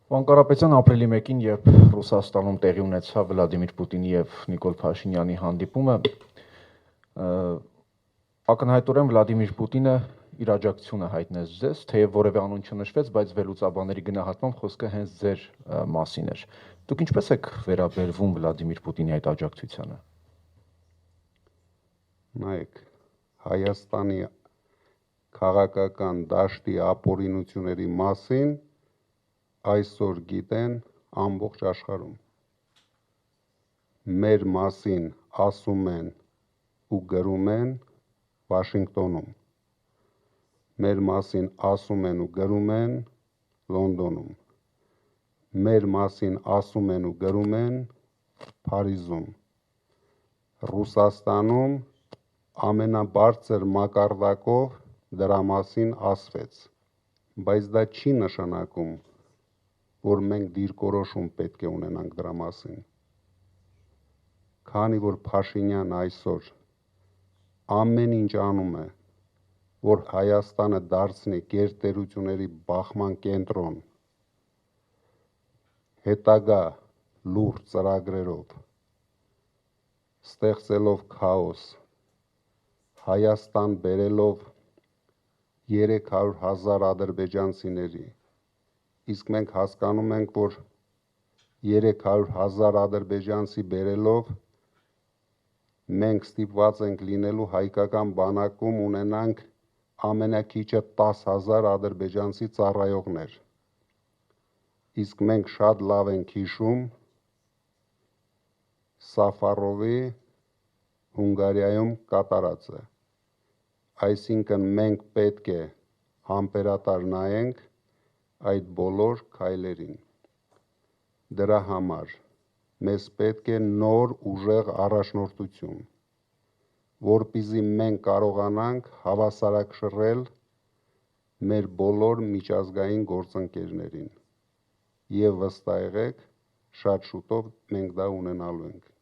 Պարոն Կարապետյան, ապրիլի 1-ին, երբ Ռուսաստանում տեղի ունեցավ Վլադիմիր Պուտինի եւ Նիկոլ Փաշինյանի հանդիպումը, ակնհայտորեն Վլադիմիր Պուտինը իր աջակցությունը հայտնեց ձեզ, թեև որևէ անուն չնշվեց, բայց վերլուծաբանների գնահատմամբ խոսքը հենց ձեր մասին էր։ Դուք ինչպես եք վերաբերվում Վլադիմիր Պուտինի այդ աջակցությանը։ Նայեք, Հայաստանի քաղաքական դաշտի ապօրինությունների մասին այսօր գիտեն ամբողջ աշխարհում։ Մեր մասին ասում են ու գրում են Վաշինգտոնում։ Մեր մասին ասում են ու գրում են Լոնդոնում։ Մեր մասին ասում են ու գրում են Փարիզում։ Ռուսաստանում ամենաբարձր մակարդակով դրա մասին ասվեց, բայց դա չի նշանակում, որ մենք դիրքորոշում պետք է ունենանք դրա մասին։ Քանի որ Փաշինյանը այսօր ամեն ինչ անում է, որ Հայաստանը դարձնի գերտերությունների բախման կենտրոն, հետագա լուրջ ծրագրերով, ստեղծելով քաոս, Հայաստան բերելով 300,000 ադրբեջանցիների, իսկ մենք հասկանում ենք, որ 300,000 ադրբեջանցի բերելով մենք ստիպված ենք լինելու հայկական բանակում ունենանք ամենակիչը 10,000 ադրբեջանցի ծառայողներ, իսկ մենք շատ լավ ենք հիշում Սաֆարովի Հունգարիայում կատարածը, այսինքն մենք պետք է համբերատար նայենք այդ բոլոր քայլերին։ Դրա համար մեզ պետք է նոր ուժեղ առաջնորդություն, որպեսզի մենք կարողանանք հավասարակշռել մեր բոլոր միջազգային գործընկերներին, եւ վստահ եղեք, շատ շուտով մենք դա ունենալու ենք։